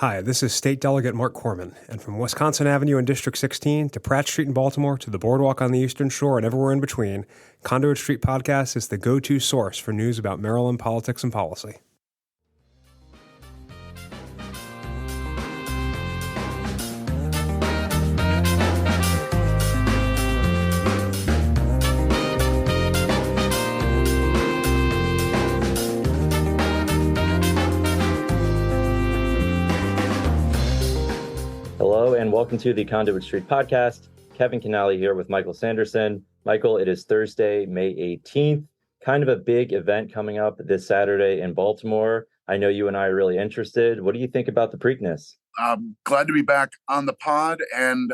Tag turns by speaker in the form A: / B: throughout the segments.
A: Hi, this is State Delegate Mark Corman, and from Wisconsin Avenue in District 16 to Pratt Street in Baltimore to the Boardwalk on the Eastern Shore and everywhere in between, Conduit Street Podcast is the go-to source for news about Maryland politics and policy.
B: Hello and welcome to the Conduit Street Podcast. Kevin Kinnally here with Michael Sanderson. Michael, it is Thursday, May 18th. Kind of a big event coming up this Saturday in Baltimore. I know you and I are really interested. What do you think about the Preakness?
C: I'm glad to be back on the pod, and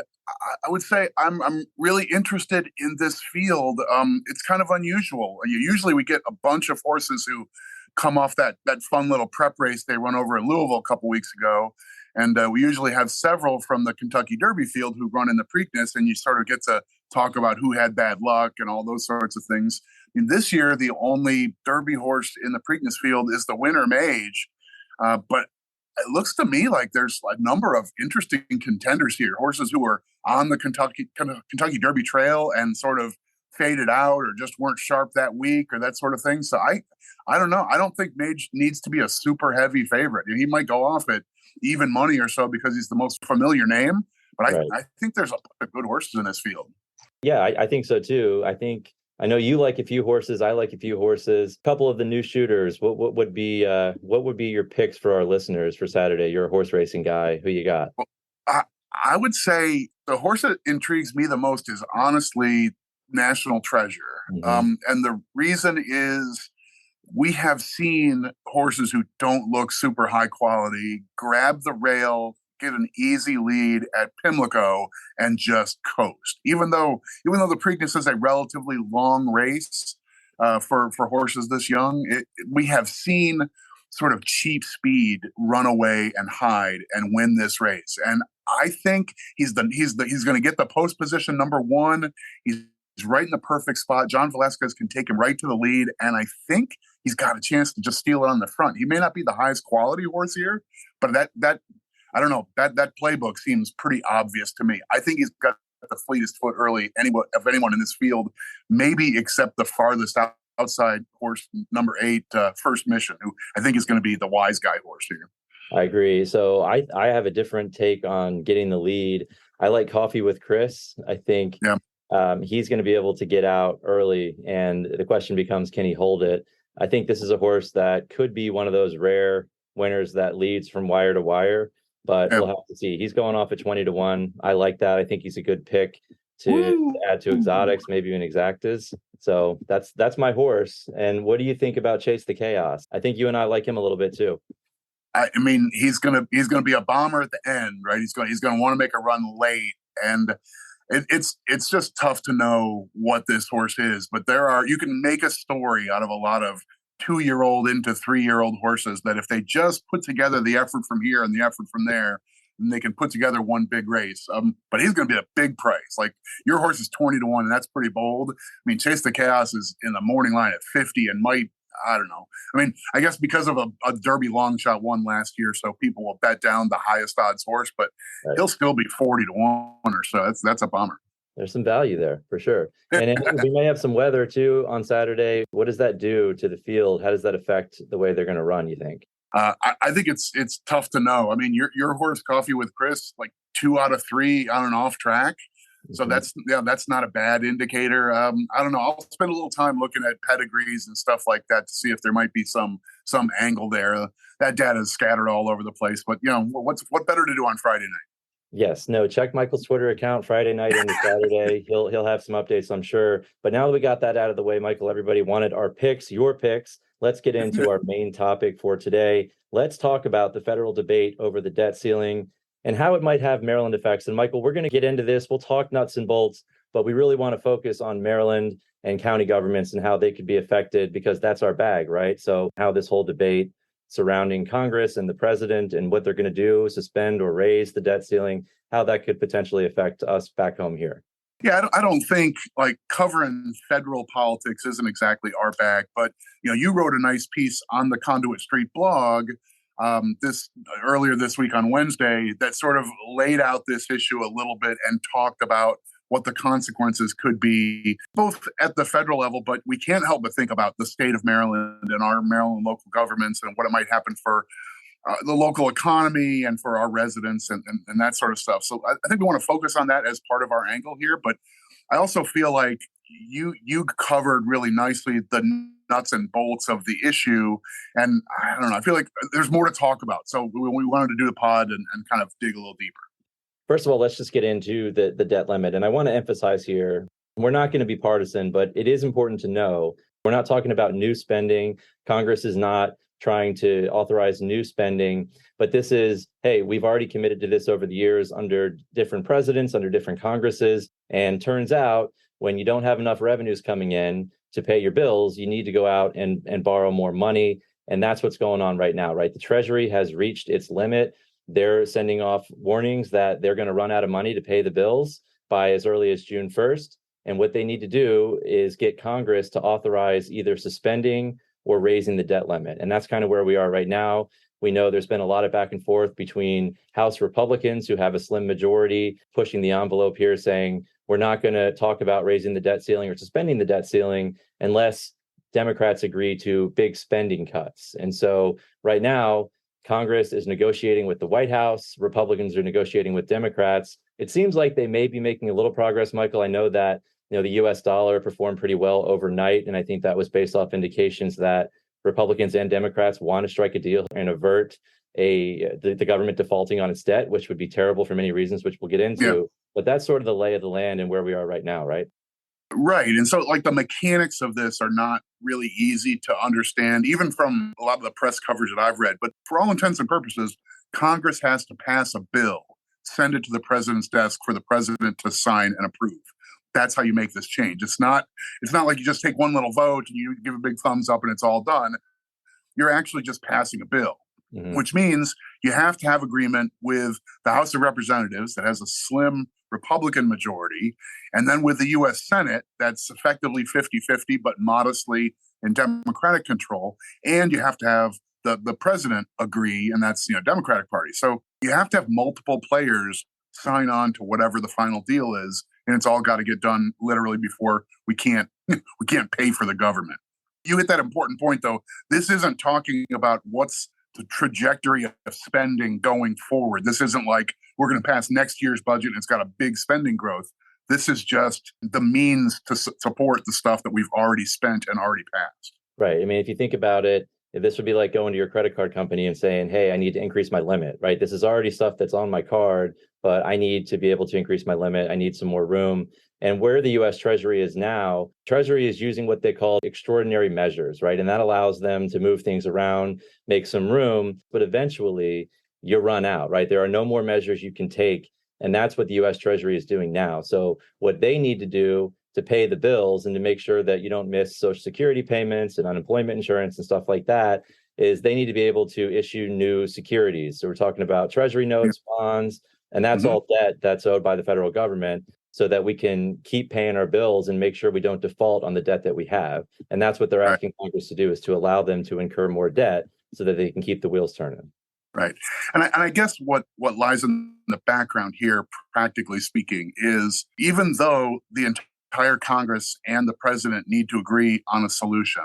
C: I would say I'm really interested in this field. It's kind of unusual. Usually we get a bunch of horses who come off that fun little prep race they run over in Louisville a couple weeks ago. And we usually have several from the Kentucky Derby field who run in the Preakness, and you sort of get to talk about who had bad luck and all those sorts of things. And this year, the only Derby horse in the Preakness field is the winner Mage. But it looks to me like there's a number of interesting contenders here, horses who were on the Kentucky Derby trail and sort of faded out or just weren't sharp that week or that sort of thing. So I don't know. I don't think Mage needs to be a super heavy favorite. He might go off at even money or so because he's the most familiar name. But I think there's a lot of good horses in this field.
B: Yeah, I think so too. I know you like a few horses. I like a few horses. A couple of the new shooters. What would be your picks for our listeners for Saturday? You're a horse racing guy. Who you got?
C: Well, I would say the horse that intrigues me the most is honestly National Treasure.
B: Mm-hmm.
C: And the reason is we have seen horses who don't look super high quality grab the rail, get an easy lead at Pimlico, and just coast. Even though the Preakness is a relatively long race for horses this young, we have seen sort of cheap speed run away and hide and win this race. And I think he's going to get the post position number one. He's right in the perfect spot. John Velasquez can take him right to the lead, and I think he's got a chance to just steal it on the front. He may not be the highest quality horse here, but that I don't know, that playbook seems pretty obvious to me. I think he's got the fleetest foot early of anyone in this field, maybe except the farthest outside horse, number 8, First Mission, who I think is going to be the wise guy horse here.
B: I agree. So I have a different take on getting the lead. I like Coffee with Chris. I think he's going to be able to get out early, and the question becomes, can he hold it? I think this is a horse that could be one of those rare winners that leads from wire to wire, but we'll have to see. He's going off at 20-1. I like that. I think he's a good pick to add to exotics, maybe even exactas. So that's my horse. And what do you think about Chase the Chaos? I think you and I like him a little bit too.
C: I mean, he's gonna be a bomber at the end, right? He's gonna want to make a run late, and it's just tough to know what this horse is. But you can make a story out of a lot of 2-year-old into 3-year-old horses that if they just put together the effort from here and the effort from there, then they can put together one big race. But he's going to be a big price. Like, your horse is 20-1, and that's pretty bold. I mean, Chase the Chaos is in the morning line at 50 and might, I don't know. I mean, I guess because of a Derby long shot won last year, so people will bet down the highest odds horse, but he'll still be 40-1 or so. That's a bummer.
B: There's some value there for sure. And we may have some weather too on Saturday. What does that do to the field? How does that affect the way they're going to run, you think?
C: I think it's tough to know. I mean, your horse Coffee with Chris, like 2 out of 3 on an off track. So that's not a bad indicator. I don't know. I'll spend a little time looking at pedigrees and stuff like that to see if there might be some angle there. That data is scattered all over the place. But what better to do on Friday night?
B: Yes. No, check Michael's Twitter account Friday night into Saturday. He'll have some updates, I'm sure. But now that we got that out of the way, Michael, everybody wanted our picks, your picks. Let's get into our main topic for today. Let's talk about the federal debate over the debt ceiling and how it might have Maryland effects. And Michael, we're going to get into this. We'll talk nuts and bolts, but we really want to focus on Maryland and county governments and how they could be affected, because that's our bag, right? So how this whole debate surrounding Congress and the president and what they're going to do, suspend or raise the debt ceiling, how that could potentially affect us back home here.
C: Yeah, I don't think like covering federal politics isn't exactly our bag, but you wrote a nice piece on the Conduit Street blog this earlier this week on Wednesday that sort of laid out this issue a little bit and talked about what the consequences could be, both at the federal level, but we can't help but think about the state of Maryland and our Maryland local governments and what it might happen for the local economy and for our residents and that sort of stuff. So I think we want to focus on that as part of our angle here. But I also feel like you covered really nicely the nuts and bolts of the issue. And I don't know, I feel like there's more to talk about. So we wanted to do the pod and kind of dig a little deeper.
B: First of all, let's just get into the debt limit. And I want to emphasize here, we're not going to be partisan, but it is important to know we're not talking about new spending. Congress is not trying to authorize new spending, but this is, hey, we've already committed to this over the years under different presidents, under different Congresses. And turns out when you don't have enough revenues coming in to pay your bills, you need to go out and borrow more money. And that's what's going on right now, right? The Treasury has reached its limit. They're sending off warnings that they're going to run out of money to pay the bills by as early as June 1st. And what they need to do is get Congress to authorize either suspending or raising the debt limit. And that's kind of where we are right now. We know there's been a lot of back and forth between House Republicans who have a slim majority pushing the envelope here saying, we're not going to talk about raising the debt ceiling or suspending the debt ceiling unless Democrats agree to big spending cuts. And so right now, Congress is negotiating with the White House. Republicans are negotiating with Democrats. It seems like they may be making a little progress, Michael. I know that the U.S. dollar performed pretty well overnight, and I think that was based off indications that Republicans and Democrats want to strike a deal and avert the government defaulting on its debt, which would be terrible for many reasons, which we'll get into. Yeah. But that's sort of the lay of the land and where we are right now, right?
C: Right. And so like the mechanics of this are not really easy to understand, even from a lot of the press coverage that I've read. But for all intents and purposes, Congress has to pass a bill, send it to the president's desk for the president to sign and approve. That's how you make this change. It's not like you just take one little vote and you give a big thumbs up and it's all done. You're actually just passing a bill, which means you have to have agreement with the House of Representatives that has a slim Republican majority, and then with the U.S. Senate that's effectively 50-50, but modestly in Democratic control. And you have to have the president agree, and that's Democratic Party. So you have to have multiple players sign on to whatever the final deal is. And it's all got to get done literally before we can't pay for the government. You hit that important point, though. This isn't talking about what's the trajectory of spending going forward. This isn't like we're going to pass next year's budget and it's got a big spending growth. This is just the means to support the stuff that we've already spent and already passed.
B: Right. I mean, if you think about it, this would be like going to your credit card company and saying, hey, I need to increase my limit, right? This is already stuff that's on my card, but I need to be able to increase my limit. I need some more room. And where the U.S. Treasury is now, Treasury is using what they call extraordinary measures, right? And that allows them to move things around, make some room, but eventually you run out, right? There are no more measures you can take. And that's what the U.S. Treasury is doing now. So what they need to do to pay the bills and to make sure that you don't miss Social Security payments and unemployment insurance and stuff like that is they need to be able to issue new securities. So we're talking about Treasury notes, bonds, and that's all debt that's owed by the federal government so that we can keep paying our bills and make sure we don't default on the debt that we have. And that's what they're asking Congress to do, is to allow them to incur more debt so that they can keep the wheels turning.
C: Right. And I guess what lies in the background here, practically speaking, is even though the entire Congress and the president need to agree on a solution,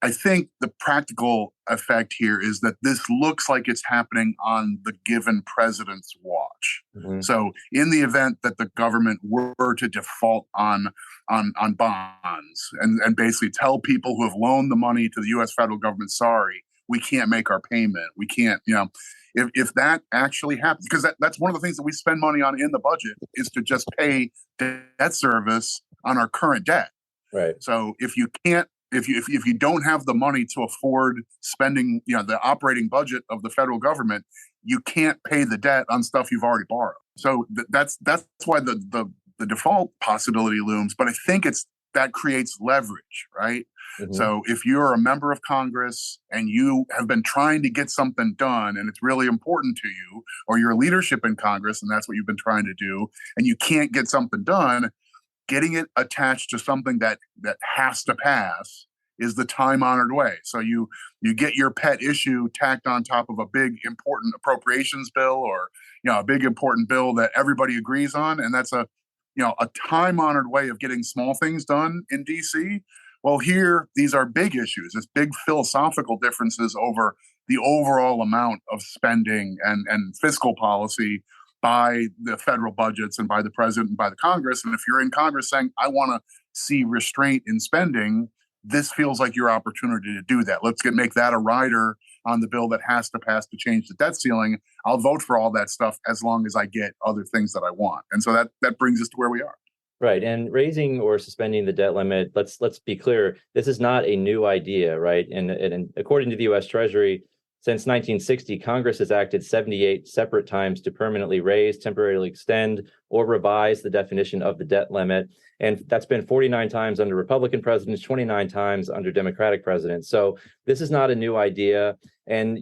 C: I think the practical effect here is that this looks like it's happening on the given president's watch. So in the event that the government were to default on bonds and basically tell people who have loaned the money to the U.S. federal government, sorry, we can't make our payment. We can't, if that actually happens, because that's one of the things that we spend money on in the budget is to just pay debt service on our current debt.
B: Right.
C: So if you can't, if you don't have the money to afford spending, the operating budget of the federal government, you can't pay the debt on stuff you've already borrowed. So that's why the default possibility looms. But I think that creates leverage, right? So if you're a member of Congress and you have been trying to get something done and it's really important to you, or you're leadership in Congress and that's what you've been trying to do, and you can't get something done, getting it attached to something that has to pass is the time-honored way. So you get your pet issue tacked on top of a big important appropriations bill, or a big important bill that everybody agrees on, and that's a time-honored way of getting small things done in DC. Well, here these are big issues. It's big philosophical differences over the overall amount of spending and fiscal policy by the federal budgets and by the president and by the Congress. And if you're in Congress saying, I want to see restraint in spending, this feels like your opportunity to do that. Let's make that a rider on the bill that has to pass to change the debt ceiling. I'll vote for all that stuff as long as I get other things that I want. And so that brings us to where we are.
B: Right. And raising or suspending the debt limit, let's be clear, this is not a new idea, right? And according to the U.S. Treasury, since 1960, Congress has acted 78 separate times to permanently raise, temporarily extend, or revise the definition of the debt limit. And that's been 49 times under Republican presidents, 29 times under Democratic presidents. So this is not a new idea. And,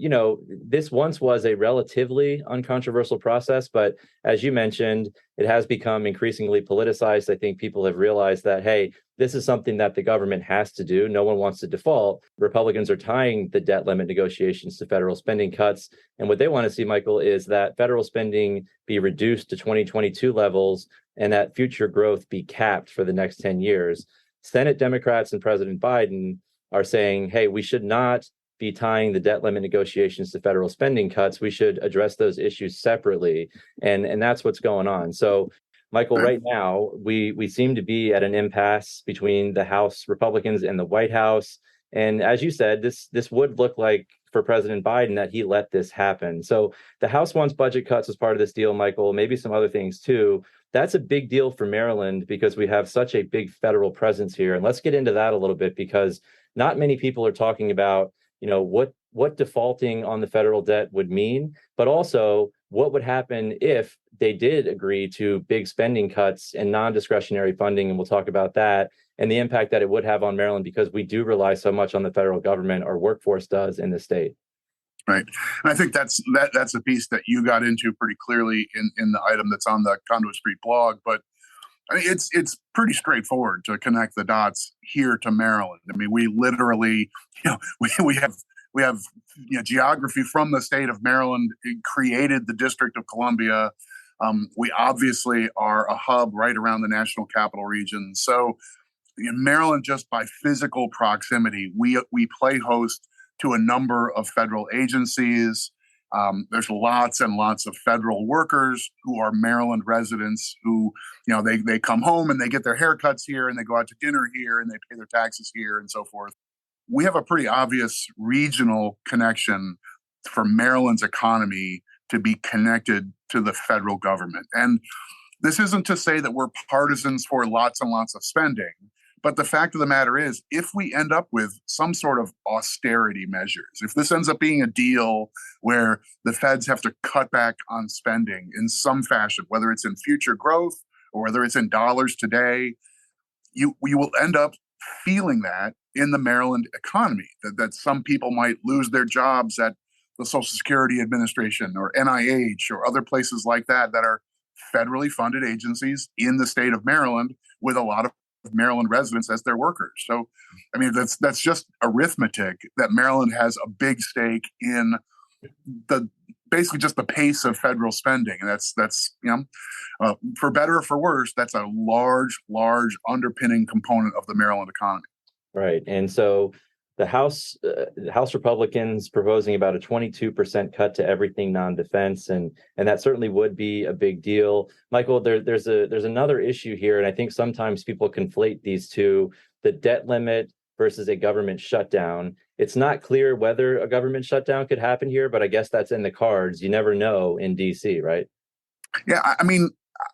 B: this once was a relatively uncontroversial process, but as you mentioned, it has become increasingly politicized. I think people have realized that, hey, this is something that the government has to do. No one wants to default. Republicans are tying the debt limit negotiations to federal spending cuts. And what they want to see, Michael, is that federal spending be reduced to 2022 levels and that future growth be capped for the next 10 years. Senate Democrats and President Biden are saying, hey, we should not be tying the debt limit negotiations to federal spending cuts. We should address those issues separately. And that's what's going on. So, Michael, right now, we seem to be at an impasse between the House Republicans and the White House. And as you said, this would look like for President Biden that he let this happen. So the House wants budget cuts as part of this deal, Michael, maybe some other things too. That's a big deal for Maryland because we have such a big federal presence here. And let's get into that a little bit because not many people are talking about, what defaulting on the federal debt would mean, but also what would happen if they did agree to big spending cuts and non-discretionary funding. And we'll talk about that and the impact that it would have on Maryland because we do rely so much on the federal government, our workforce does in the state.
C: Right. And I think that's a piece that you got into pretty clearly in the item that's on the Conduit Street blog. But I mean, it's pretty straightforward to connect the dots here to Maryland. I mean, we literally, we have geography from the state of Maryland. It created the District of Columbia. We obviously are a hub right around the National Capital Region. So in Maryland, just by physical proximity, we play host to a number of federal agencies. There's lots and lots of federal workers who are Maryland residents who, they come home and they get their haircuts here and they go out to dinner here and they pay their taxes here and so forth. We have a pretty obvious regional connection for Maryland's economy to be connected to the federal government. And this isn't to say that we're partisans for lots and lots of spending. But the fact of the matter is, if we end up with some sort of austerity measures, if this ends up being a deal where the feds have to cut back on spending in some fashion, whether it's in future growth or whether it's in dollars today, we will end up feeling that in the Maryland economy, that some people might lose their jobs at the Social Security Administration or NIH or other places like that are federally funded agencies in the state of Maryland with a lot of Maryland residents as their workers. So, I mean, that's just arithmetic that Maryland has a big stake in basically just the pace of federal spending. And that's for better or for worse, that's a large underpinning component of the Maryland economy.
B: Right. And so the House Republicans proposing about a 22% cut to everything non-defense, and that certainly would be a big deal. Michael, there's another issue here, and I think sometimes people conflate these two: the debt limit versus a government shutdown. It's not clear whether a government shutdown could happen here, but I guess that's in the cards. You never know in DC, right?
C: Yeah, I mean,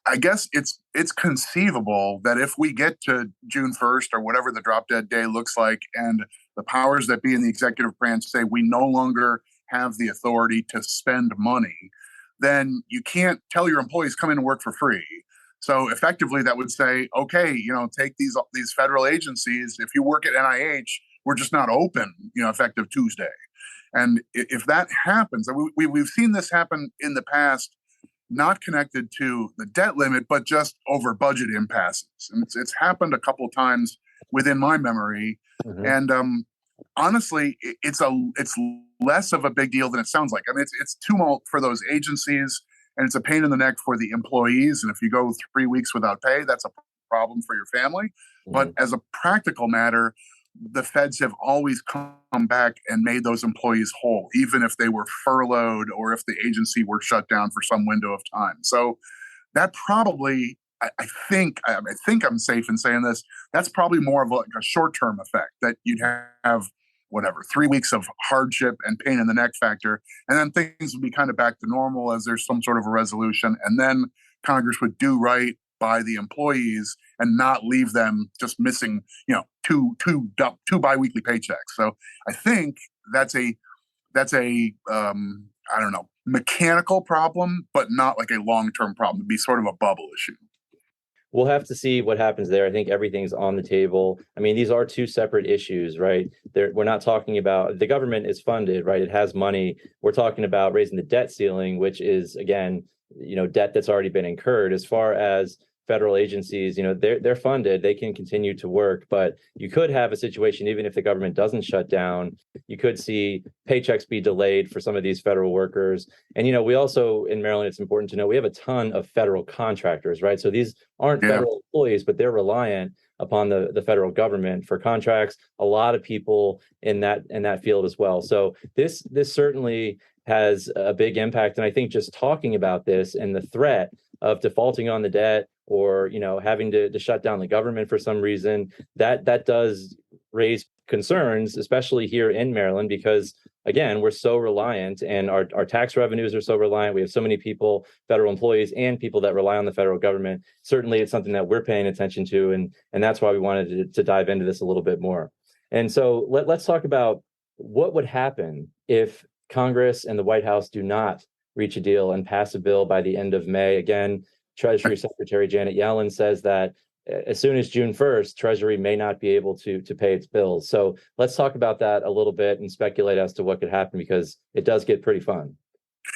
C: I guess it's conceivable that if we get to June 1st or whatever the drop dead day looks like, and the powers that be in the executive branch say we no longer have the authority to spend money, then you can't tell your employees come in and work for free. So effectively that would say, okay, take these federal agencies. If you work at NIH, we're just not open, effective Tuesday. And if that happens, we've seen this happen in the past, not connected to the debt limit, but just over budget impasses. And it's happened a couple of times within my memory.
B: Mhm.
C: And honestly, it's less of a big deal than it sounds like. I mean, it's tumult for those agencies, and it's a pain in the neck for the employees. And if you go 3 weeks without pay, that's a problem for your family. But
B: Mhm.
C: as a practical matter, the feds have always come back and made those employees whole, even if they were furloughed or if the agency were shut down for some window of time. So that probably, I think I'm safe in saying this. That's probably more of like a short-term effect that you'd have whatever 3 weeks of hardship and pain in the neck factor, and then things would be kind of back to normal as there's some sort of a resolution, and then Congress would do right by the employees and not leave them just missing, two biweekly paychecks. So I think that's a I don't know, mechanical problem, but not like a long-term problem. It'd be sort of a bubble issue.
B: We'll have to see what happens there. I think everything's on the table. I mean, these are two separate issues, right? We're not talking about the government is funded, right? It has money. We're talking about raising the debt ceiling, which is, again, debt that's already been incurred. As far as federal agencies, they're funded, they can continue to work, but you could have a situation, even if the government doesn't shut down, you could see paychecks be delayed for some of these federal workers. And, we also, in Maryland, it's important to know, we have a ton of federal contractors, right? So these aren't federal employees, but they're reliant upon the federal government for contracts. A lot of people in that field as well. So this certainly has a big impact. And I think just talking about this and the threat of defaulting on the debt, or having to shut down the government for some reason, that does raise concerns, especially here in Maryland, because again, we're so reliant, and our tax revenues are so reliant. We have so many people, federal employees and people that rely on the federal government. Certainly it's something that we're paying attention to, and that's why we wanted to dive into this a little bit more. And so let's talk about what would happen if Congress and the White House do not reach a deal and pass a bill by the end of May. Again, Treasury Secretary Janet Yellen says that as soon as June 1st, Treasury may not be able to pay its bills. So let's talk about that a little bit and speculate as to what could happen, because it does get pretty fun.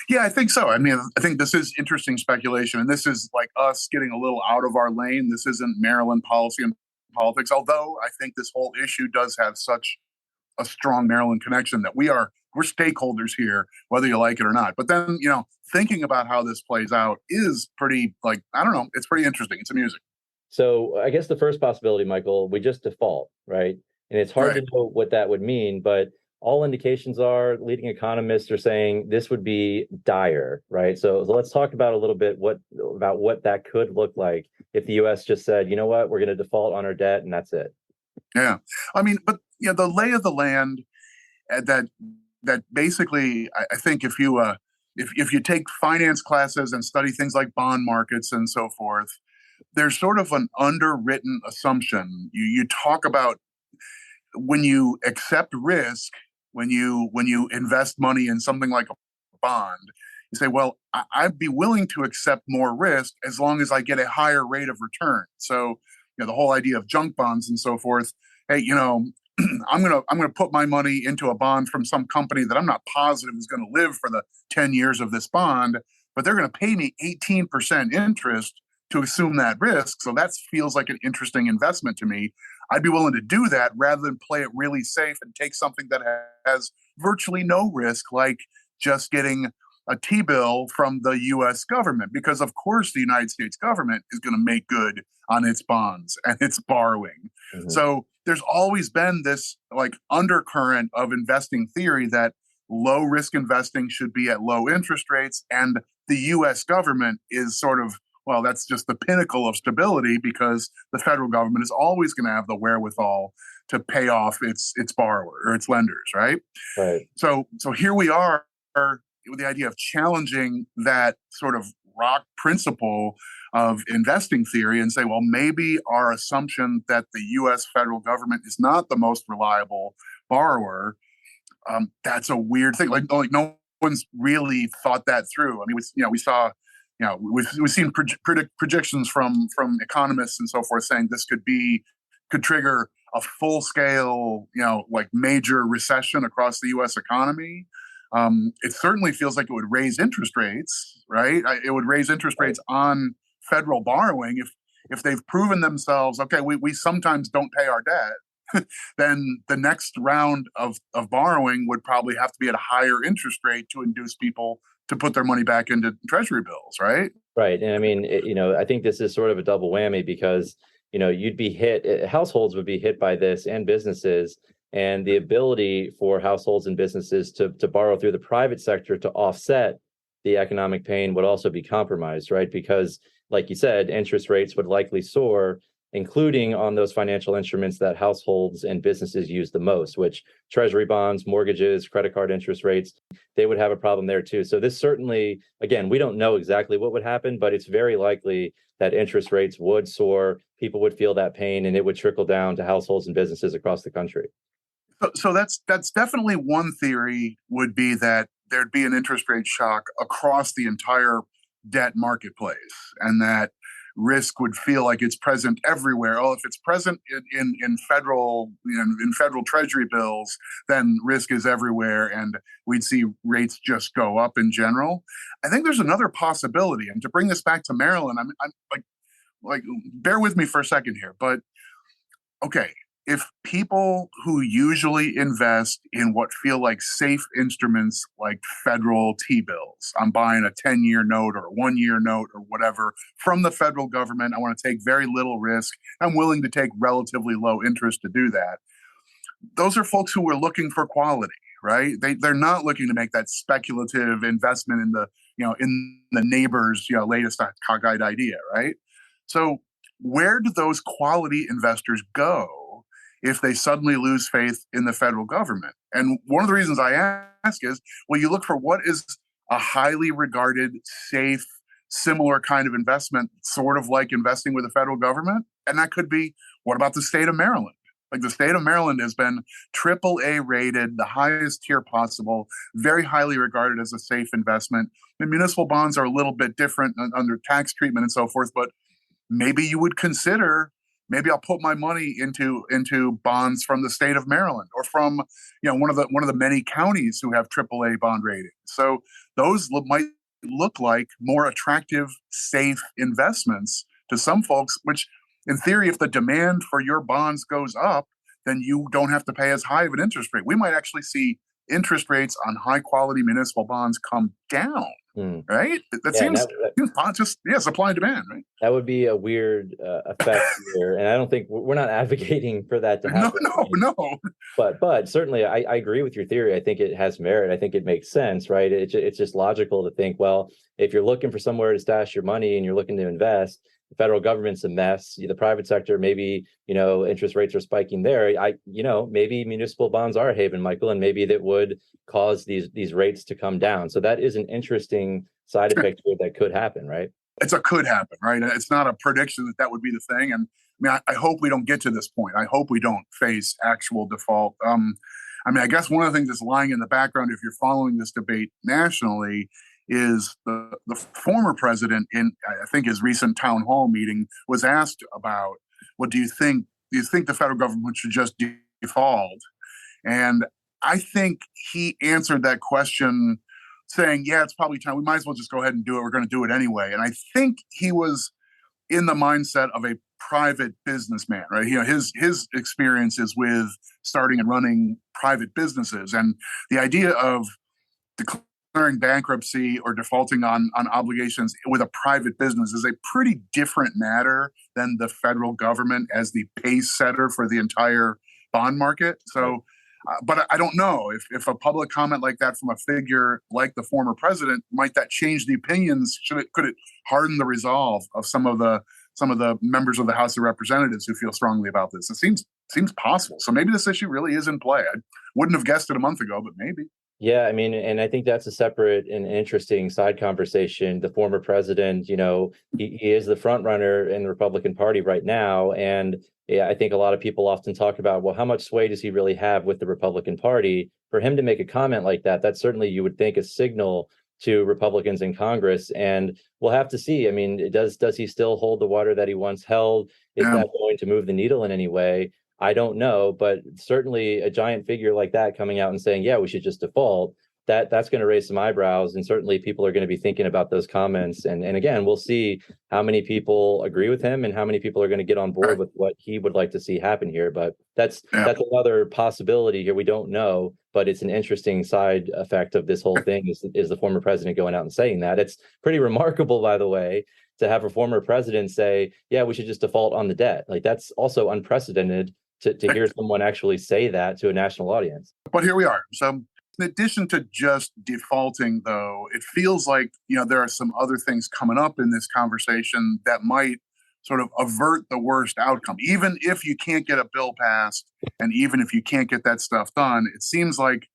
C: Yeah, I think so. I mean, I think this is interesting speculation, and this is like us getting a little out of our lane. This isn't Maryland policy and politics, although I think this whole issue does have such a strong Maryland connection that we're stakeholders here, whether you like it or not. But then, thinking about how this plays out is pretty, I don't know, it's pretty interesting. It's amusing.
B: So I guess the first possibility, Michael, we just default, right? And it's hard to know what that would mean, but all indications are, leading economists are saying this would be dire, right? So let's talk about a little bit about what that could look like if the U.S. just said, you know what, we're going to default on our debt and that's it.
C: Yeah, I mean, but the lay of the land that basically, I think if you take finance classes and study things like bond markets and so forth, there's sort of an underwritten assumption. You talk about when you accept risk, when you invest money in something like a bond, you say, well, I'd be willing to accept more risk as long as I get a higher rate of return. So, the whole idea of junk bonds and so forth. Hey, I'm gonna put my money into a bond from some company that I'm not positive is going to live for the 10 years of this bond, but they're going to pay me 18% interest to assume that risk. So that feels like an interesting investment to me. I'd be willing to do that rather than play it really safe and take something that has virtually no risk, like just getting a T-bill from the U.S. government, because of course the United States government is going to make good on its bonds and its borrowing. Mm-hmm. So there's always been this undercurrent of investing theory that low risk investing should be at low interest rates, and the U.S. government is sort of, well, that's just the pinnacle of stability, because the federal government is always going to have the wherewithal to pay off its borrower or its lenders, right?
B: Right.
C: So here we are with the idea of challenging that sort of rock principle of investing theory and say, well, maybe our assumption that the U.S. federal government is not the most reliable borrower, that's a weird thing. Like no one's really thought that through. I mean, we saw, we've seen projections from economists and so forth saying this could trigger a full scale, major recession across the U.S. economy. It certainly feels like it would raise interest rates, right? It would raise interest rates on federal borrowing if they've proven themselves, okay, we sometimes don't pay our debt, then the next round of borrowing would probably have to be at a higher interest rate to induce people to put their money back into Treasury bills, right?
B: Right. And I mean, I think this is sort of a double whammy because, you'd be hit, households would be hit by this and businesses, and the ability for households and businesses to borrow through the private sector to offset the economic pain would also be compromised, right? Because, like you said, interest rates would likely soar, including on those financial instruments that households and businesses use the most, which Treasury bonds, mortgages, credit card interest rates, they would have a problem there too. So this certainly, again, we don't know exactly what would happen, but it's very likely that interest rates would soar, people would feel that pain, and it would trickle down to households and businesses across the country.
C: So that's definitely one theory, would be that there'd be an interest rate shock across the entire debt marketplace, and that risk would feel like it's present everywhere. Oh, if it's present in federal Treasury bills, then risk is everywhere, and we'd see rates just go up in general. I think there's another possibility, and to bring this back to Maryland, I'm like bear with me for a second here, but okay. If people who usually invest in what feel like safe instruments like federal T-bills, I'm buying a 10-year note or a 1-year note or whatever from the federal government, I want to take very little risk, I'm willing to take relatively low interest to do that. Those are folks who are looking for quality, right? They're not looking to make that speculative investment in the neighbor's latest cockeyed idea, right? So where do those quality investors go if they suddenly lose faith in the federal government? And one of the reasons I ask is, well, you look for what is a highly regarded, safe, similar kind of investment, sort of like investing with the federal government. And that could be, what about the state of Maryland? Like, the state of Maryland has been AAA rated, the highest tier possible, very highly regarded as a safe investment. And municipal bonds are a little bit different under tax treatment and so forth, but maybe you would consider, maybe I'll put my money into bonds from the state of Maryland, or from one of the many counties who have AAA bond ratings. So those might look like more attractive, safe investments to some folks, which in theory, if the demand for your bonds goes up, then you don't have to pay as high of an interest rate. We might actually see interest rates on high quality municipal bonds come down. Right? That seems just supply and demand, right?
B: That would be a weird effect here, and I don't think we're not advocating for that to happen.
C: No.
B: But certainly, I agree with your theory. I think it has merit. I think it makes sense, right? It's just logical to think, well, if you're looking for somewhere to stash your money and you're looking to invest, the federal government's a mess. The private sector, maybe interest rates are spiking there. Maybe municipal bonds are a haven, Michael, and maybe that would cause these rates to come down. So that is an interesting side effect here that could happen, right?
C: Could happen, right? It's not a prediction that would be the thing. And I hope we don't get to this point. I hope we don't face actual default. I guess one of the things that's lying in the background, if you're following this debate nationally, is the former president, in I think his recent town hall meeting, was asked about, what do you think? Do you think the federal government should just default? And I think he answered that question saying, yeah, it's probably time. We might as well just go ahead and do it. We're going to do it anyway. And I think he was in the mindset of a private businessman, right? His experience is with starting and running private businesses. And the idea of declaring bankruptcy or defaulting on obligations with a private business is a pretty different matter than the federal government as the pace setter for the entire bond market. So, but I don't know if a public comment like that from a figure like the former president, might that change the opinions? Could it harden the resolve of some of the members of the House of Representatives who feel strongly about this? It seems possible. So maybe this issue really is in play. I wouldn't have guessed it a month ago, but maybe.
B: Yeah, and I think that's a separate and interesting side conversation. The former president, he is the front runner in the Republican Party right now. And I think a lot of people often talk about, well, how much sway does he really have with the Republican Party? For him to make a comment like that, that's certainly, you would think, a signal to Republicans in Congress. And we'll have to see. Does he still hold the water that he once held? Is that going to move the needle in any way? I don't know, but certainly a giant figure like that coming out and saying, yeah, we should just default, that's going to raise some eyebrows, and certainly people are going to be thinking about those comments. And again, we'll see how many people agree with him and how many people are going to get on board with what he would like to see happen here. But that's another possibility here. We don't know, but it's an interesting side effect of this whole thing is the former president going out and saying that. It's pretty remarkable, by the way, to have a former president say, yeah, we should just default on the debt. Like, that's also unprecedented to hear someone actually say that to a national audience.
C: But here we are. So in addition to just defaulting, though, it feels like, there are some other things coming up in this conversation that might sort of avert the worst outcome. Even if you can't get a bill passed and even if you can't get that stuff done, it seems like,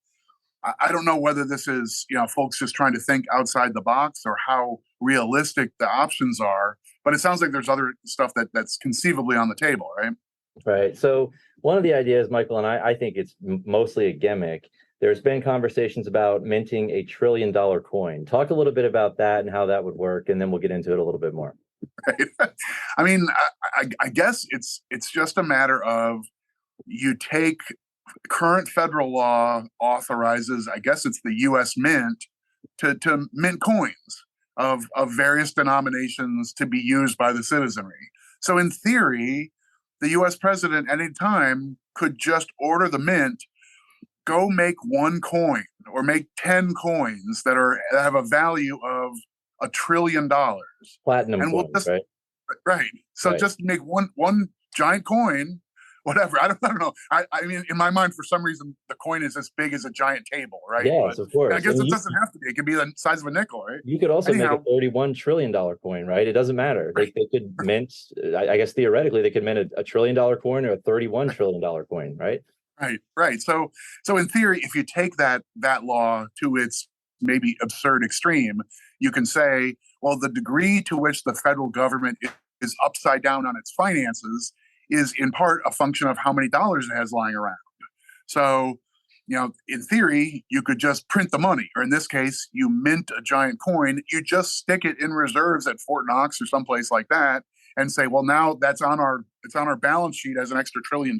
C: I don't know whether this is, folks just trying to think outside the box or how realistic the options are, but it sounds like there's other stuff that's conceivably on the table, right?
B: Right. So one of the ideas, Michael, and I think it's mostly a gimmick. There's been conversations about minting $1 trillion coin. Talk a little bit about that and how that would work, and then we'll get into it a little bit more.
C: Right. I mean, I guess it's just a matter of you take current federal law authorizes, I guess it's the U.S. Mint, to mint coins of various denominations to be used by the citizenry. So in theory, the U.S. president at any time could just order the mint, go make one coin or make 10 coins that have a value of $1 trillion.
B: Platinum
C: and
B: coins, right?
C: Right. So
B: right.
C: Just make one giant coin, whatever. I don't know. I mean, in my mind, for some reason, the coin is as big as a giant table, right?
B: Yes, of course.
C: I guess it doesn't have to be. It could be the size of a nickel, right?
B: You could also make a $31 trillion coin, right? It doesn't matter. Right. They could mint, I guess theoretically, they could mint a $1 trillion coin or a $31 trillion coin, right?
C: Right. So in theory, if you take that law to its maybe absurd extreme, you can say, well, the degree to which the federal government is upside down on its finances is in part a function of how many dollars it has lying around. So, in theory, you could just print the money, or in this case, you mint a giant coin, you just stick it in reserves at Fort Knox or someplace like that, and say, well, now it's on our balance sheet as an extra $1 trillion.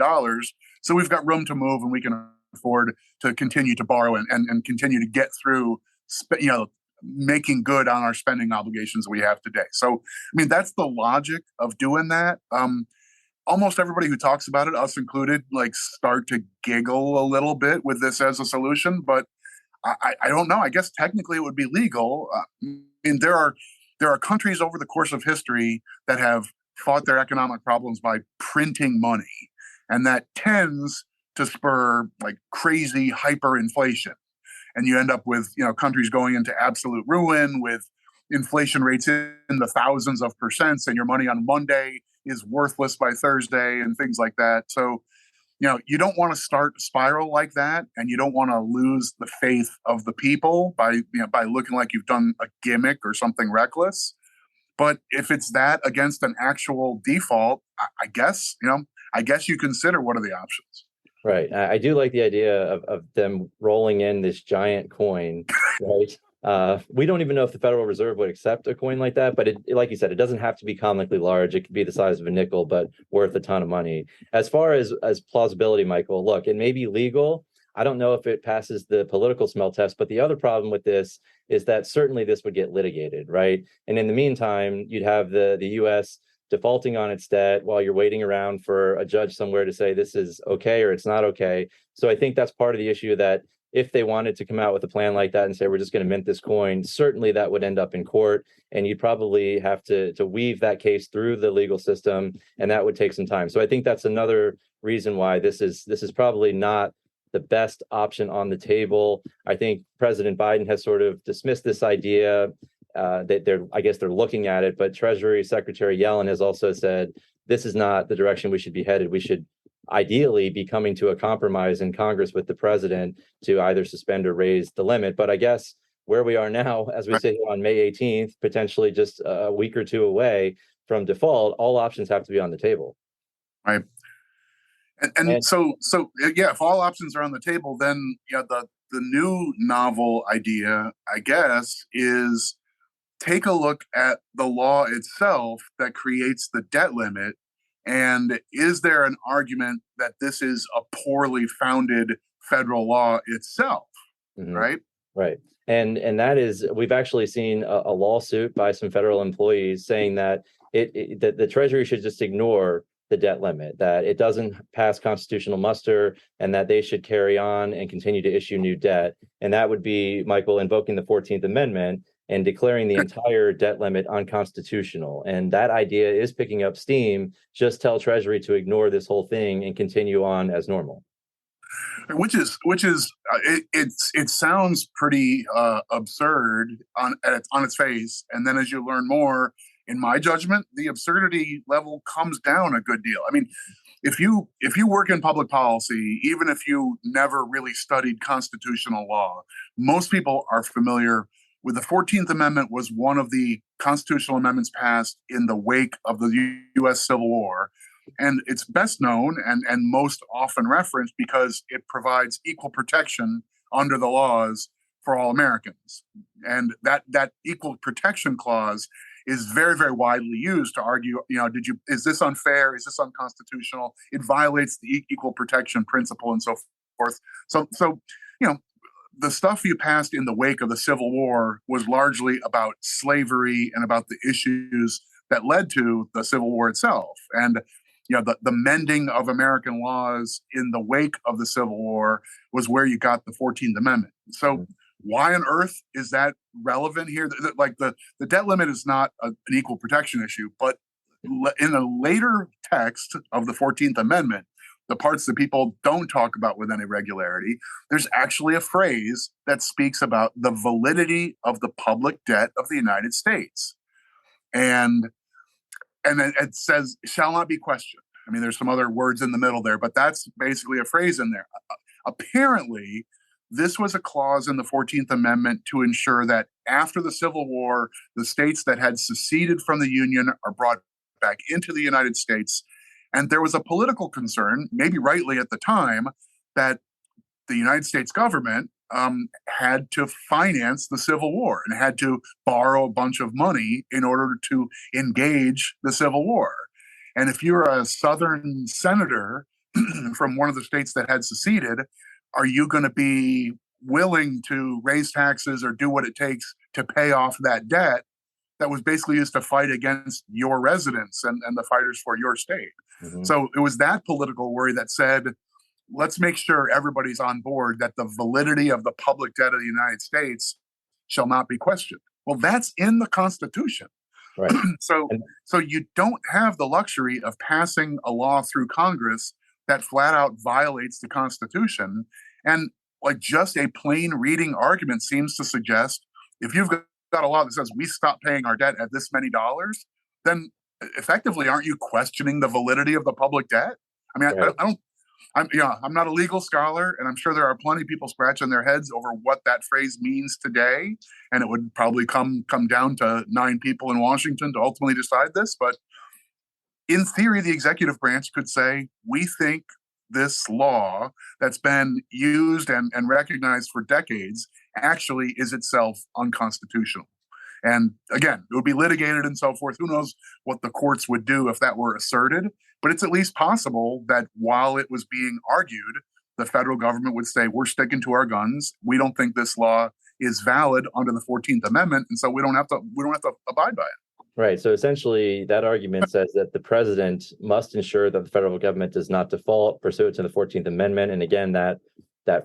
C: So we've got room to move and we can afford to continue to borrow and continue to get through, making good on our spending obligations we have today. So, I mean, that's the logic of doing that. Almost everybody who talks about it, us included, start to giggle a little bit with this as a solution. But I don't know. I guess technically it would be legal. I mean, there are countries over the course of history that have fought their economic problems by printing money. And that tends to spur crazy hyperinflation. And you end up with, countries going into absolute ruin with inflation rates in the thousands of percents, and your money on Monday is worthless by Thursday and things like that. So, you don't want to start a spiral like that, and you don't want to lose the faith of the people by looking like you've done a gimmick or something reckless. But if it's that against an actual default, I guess you consider what are the options.
B: Right. I do like the idea of them rolling in this giant coin, right? We don't even know if the Federal Reserve would accept a coin like that, but like you said, it doesn't have to be comically large. It could be the size of a nickel, but worth a ton of money. As far as plausibility, Michael, look, it may be legal. I don't know if it passes the political smell test, but the other problem with this is that certainly this would get litigated, right? And in the meantime, you'd have the U.S. defaulting on its debt while you're waiting around for a judge somewhere to say this is okay or it's not okay. So I think that's part of the issue, that if they wanted to come out with a plan like that and say, we're just going to mint this coin, certainly that would end up in court, and you'd probably have to weave that case through the legal system, and that would take some time. So I think that's another reason why this is probably not the best option on the table. I think President Biden has sort of dismissed this idea. They're looking at it, but Treasury Secretary Yellen has also said this is not the direction we should be headed. We should ideally be coming to a compromise in Congress with the president to either suspend or raise the limit. But I guess where we are now, as we sit here on May 18th, potentially just a week or two away from default, all options have to be on the table.
C: Right. And so if all options are on the table, then the new novel idea, I guess, is take a look at the law itself that creates the debt limit. And is there an argument that this is a poorly founded federal law itself? Mm-hmm. Right?
B: Right. And that is, we've actually seen a lawsuit by some federal employees saying that that the Treasury should just ignore the debt limit, that it doesn't pass constitutional muster, and that they should carry on and continue to issue new debt. And that would be, Michael, invoking the 14th Amendment and declaring the entire debt limit unconstitutional. And that idea is picking up steam. Just tell Treasury to ignore this whole thing and continue on as normal.
C: Which is it sounds pretty absurd on its face, and then as you learn more, in my judgment, the absurdity level comes down a good deal. I mean, if you work in public policy, even if you never really studied constitutional law, most people are familiar with the 14th Amendment. Was one of the constitutional amendments passed in the wake of the U.S. Civil War. And it's best known and most often referenced because it provides equal protection under the laws for all Americans. And that equal protection clause is very, very widely used to argue, is this unfair? Is this unconstitutional? It violates the equal protection principle and so forth. So, the stuff you passed in the wake of the Civil War was largely about slavery and about the issues that led to the Civil War itself. And the mending of American laws in the wake of the Civil War was where you got the 14th Amendment. So why on earth is that relevant here? Like the debt limit is not an equal protection issue, but in a later text of the 14th Amendment, the parts that people don't talk about with any regularity, there's actually a phrase that speaks about the validity of the public debt of the United States. And it says, shall not be questioned. I mean, there's some other words in the middle there, but that's basically a phrase in there. Apparently, this was a clause in the 14th Amendment to ensure that after the Civil War, the states that had seceded from the Union are brought back into the United States. And there was a political concern, maybe rightly at the time, that the United States government had to finance the Civil War and had to borrow a bunch of money in order to engage the Civil War. And if you're a Southern senator from one of the states that had seceded, are you going to be willing to raise taxes or do what it takes to pay off that debt that was basically used to fight against your residents and the fighters for your state? Mm-hmm. So it was that political worry that said, let's make sure everybody's on board that the validity of the public debt of the United States shall not be questioned. Well, that's in the Constitution. Right. So you don't have the luxury of passing a law through Congress that flat out violates the Constitution. And like just a plain reading argument seems to suggest if you've got a law that says we stop paying our debt at this many dollars, then effectively aren't you questioning the validity of the public debt? I mean, right. I'm not a legal scholar, and I'm sure there are plenty of people scratching their heads over what that phrase means today. And it would probably come down to 9 people in Washington to ultimately decide this. But in theory, the executive branch could say, we think this law that's been used and recognized for decades actually is itself unconstitutional. And again, it would be litigated and so forth. Who knows what the courts would do if that were asserted? But it's at least possible that while it was being argued, the federal government would say, we're sticking to our guns. We don't think this law is valid under the 14th Amendment. And so we don't have to abide by it.
B: Right. So essentially, that argument says that the president must ensure that the federal government does not default pursuant to the 14th Amendment. And again, that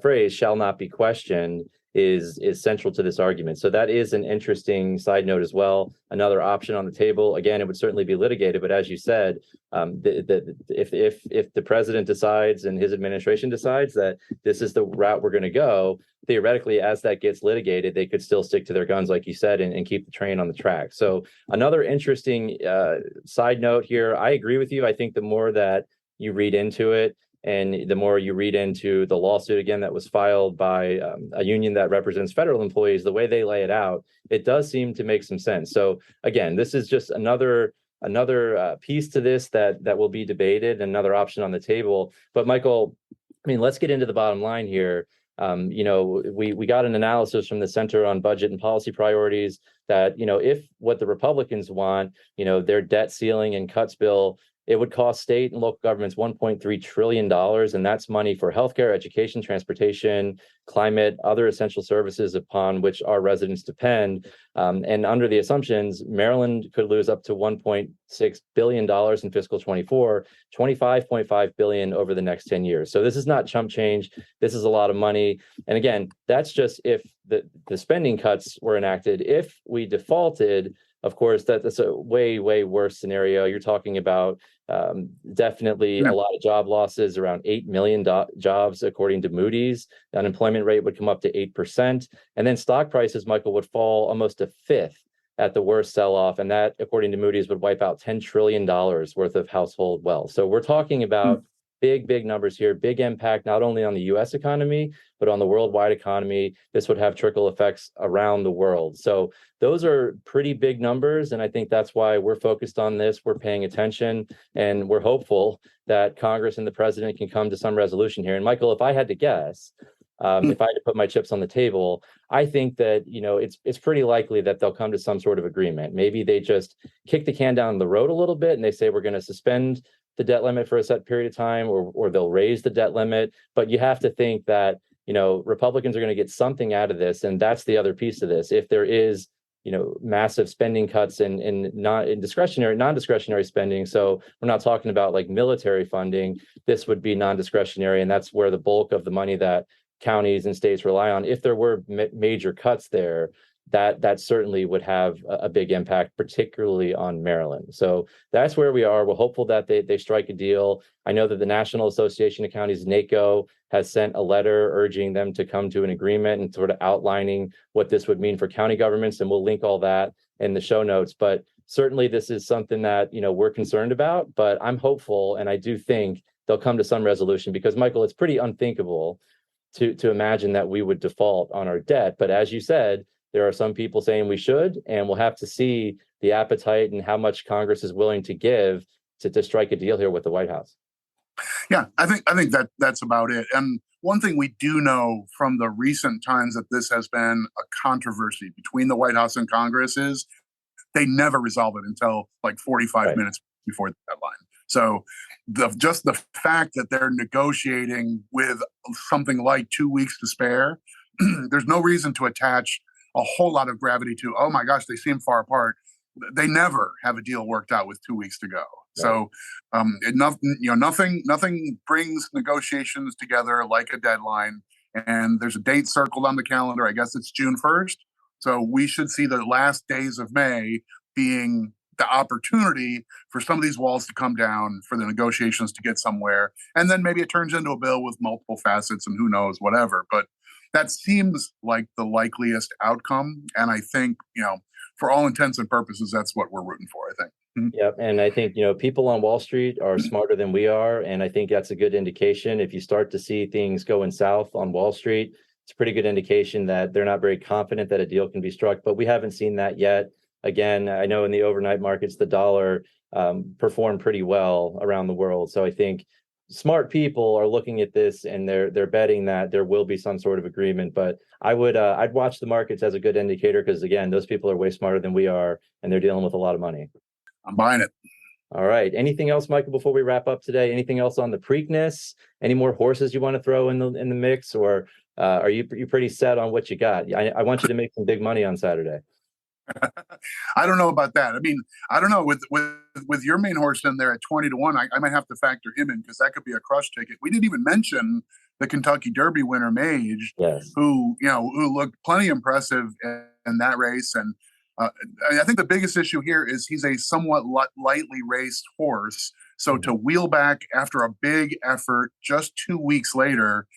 B: phrase shall not be questioned is central to this argument. So that is an interesting side note as well. Another option on the table. Again, it would certainly be litigated, but as you said, if the president decides and his administration decides that this is the route we're going to go, theoretically, as that gets litigated, they could still stick to their guns, like you said, and keep the train on the track. So another interesting side note here. I agree with you. I think the more that you read into it, and the more you read into the lawsuit, again, that was filed by a union that represents federal employees, the way they lay it out, it does seem to make some sense. So again, this is just another piece to this that will be debated, another option on the table. But Michael, I mean, let's get into the bottom line here. We got an analysis from the Center on Budget and Policy Priorities that, if what the Republicans want, their debt ceiling and cuts bill, it would cost state and local governments $1.3 trillion. And that's money for healthcare, education, transportation, climate, other essential services upon which our residents depend. And under the assumptions, Maryland could lose up to $1.6 billion in fiscal 24, $25.5 billion over the next 10 years. So this is not chump change. This is a lot of money. And again, that's just if the spending cuts were enacted. If we defaulted, of course, that's a way, way worse scenario. You're talking about definitely a lot of job losses, around 8 million jobs, according to Moody's. The unemployment rate would come up to 8%. And then stock prices, Michael, would fall almost a fifth at the worst sell-off. And that, according to Moody's, would wipe out $10 trillion worth of household wealth. So we're talking about big numbers here, big impact, not only on the U.S. economy, but on the worldwide economy. This would have trickle effects around the world. So those are pretty big numbers. And I think that's why we're focused on this. We're paying attention, and we're hopeful that Congress and the president can come to some resolution here. And Michael, if I had to guess, if I had to put my chips on the table, I think that, it's pretty likely that they'll come to some sort of agreement. Maybe they just kick the can down the road a little bit and they say, we're going to suspend the debt limit for a set period of time, or they'll raise the debt limit. But you have to think that, Republicans are going to get something out of this. And that's the other piece of this. If there is, massive spending cuts and non-discretionary spending. So we're not talking about like military funding. This would be non-discretionary. And that's where the bulk of the money that counties and states rely on. If there were major cuts there, that certainly would have a big impact, particularly on Maryland. So that's where we are. We're hopeful that they strike a deal. I know that the National Association of Counties, NACO, has sent a letter urging them to come to an agreement and sort of outlining what this would mean for county governments. And we'll link all that in the show notes. But certainly this is something that, we're concerned about, but I'm hopeful. And I do think they'll come to some resolution because, Michael, it's pretty unthinkable to imagine that we would default on our debt. But as you said, there are some people saying we should, and we'll have to see the appetite and how much Congress is willing to give to strike a deal here with the White House.
C: Yeah, I think that's about it. And one thing we do know from the recent times that this has been a controversy between the White House and Congress is they never resolve it until like 45 minutes before the deadline. So just the fact that they're negotiating with something like 2 weeks to spare, there's no reason to attach a whole lot of gravity to, oh my gosh, they seem far apart. They never have a deal worked out with 2 weeks to go. Right. So nothing brings negotiations together like a deadline. And there's a date circled on the calendar. I guess it's June 1st. So we should see the last days of May being the opportunity for some of these walls to come down, for the negotiations to get somewhere. And then maybe it turns into a bill with multiple facets and who knows, whatever. But that seems like the likeliest outcome. And I think, for all intents and purposes, that's what we're rooting for, I think. Mm-hmm.
B: Yep. And I think, people on Wall Street are smarter than we are. And I think that's a good indication. If you start to see things going south on Wall Street, it's a pretty good indication that they're not very confident that a deal can be struck. But we haven't seen that yet. Again, I know in the overnight markets, the dollar performed pretty well around the world. So I think smart people are looking at this and they're betting that there will be some sort of agreement. But I'd watch the markets as a good indicator because, again, those people are way smarter than we are and they're dealing with a lot of money.
C: I'm buying it.
B: All right. Anything else, Michael, before we wrap up today? Anything else on the Preakness? Any more horses you want to throw in the mix, or are you pretty set on what you got? I want you to make some big money on Saturday.
C: I don't know about that. I mean, I don't know with your main horse in there at 20-1, I might have to factor him in because that could be a crush ticket. We didn't even mention the Kentucky Derby winner Mage, who looked plenty impressive in that race. And I think the biggest issue here is he's a somewhat lightly raced horse. So to wheel back after a big effort just 2 weeks later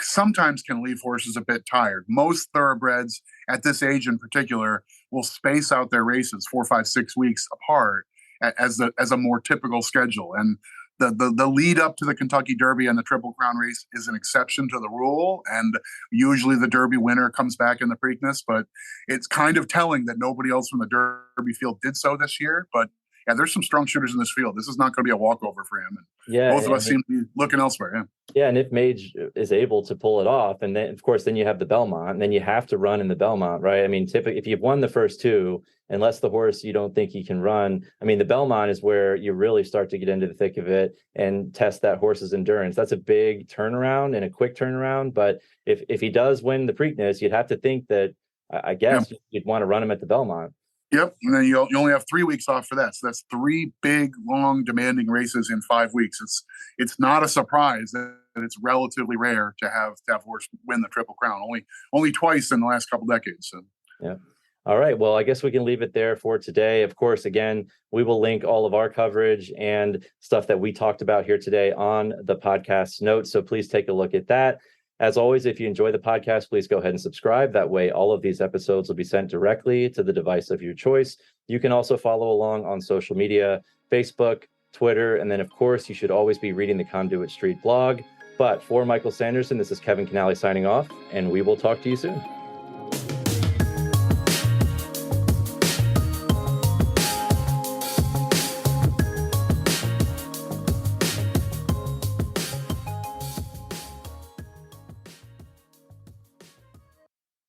C: sometimes can leave horses a bit tired. Most thoroughbreds at this age in particular will space out their races 4, 5, 6 weeks apart as a more typical schedule. And the lead up to the Kentucky Derby and the Triple Crown race is an exception to the rule. And usually the Derby winner comes back in the Preakness, but it's kind of telling that nobody else from the Derby field did so this year. But yeah, there's some strong shooters in this field. This is not going to be a walkover for him. And
B: Yeah,
C: both of us seem to be looking elsewhere. Yeah.
B: Yeah, and if Mage is able to pull it off, and then of course then you have the Belmont, and then you have to run in the Belmont, right? I mean, typically if you've won the first two, unless the horse you don't think he can run, I mean, the Belmont is where you really start to get into the thick of it and test that horse's endurance. That's a big turnaround and a quick turnaround. But if he does win the Preakness, you'd have to think that I guess you'd want to run him at the Belmont.
C: Yep, and then you only have 3 weeks off for that. So that's 3 big, long, demanding races in 5 weeks. It's not a surprise that it's relatively rare to have a horse win the Triple Crown. Only twice in the last couple decades. So.
B: Yeah. All right. Well, I guess we can leave it there for today. Of course, again, we will link all of our coverage and stuff that we talked about here today on the podcast notes. So please take a look at that. As always, if you enjoy the podcast, please go ahead and subscribe. That way, all of these episodes will be sent directly to the device of your choice. You can also follow along on social media, Facebook, Twitter, and then, of course, you should always be reading the Conduit Street blog. But for Michael Sanderson, this is Kevin Kinnally signing off, and we will talk to you soon.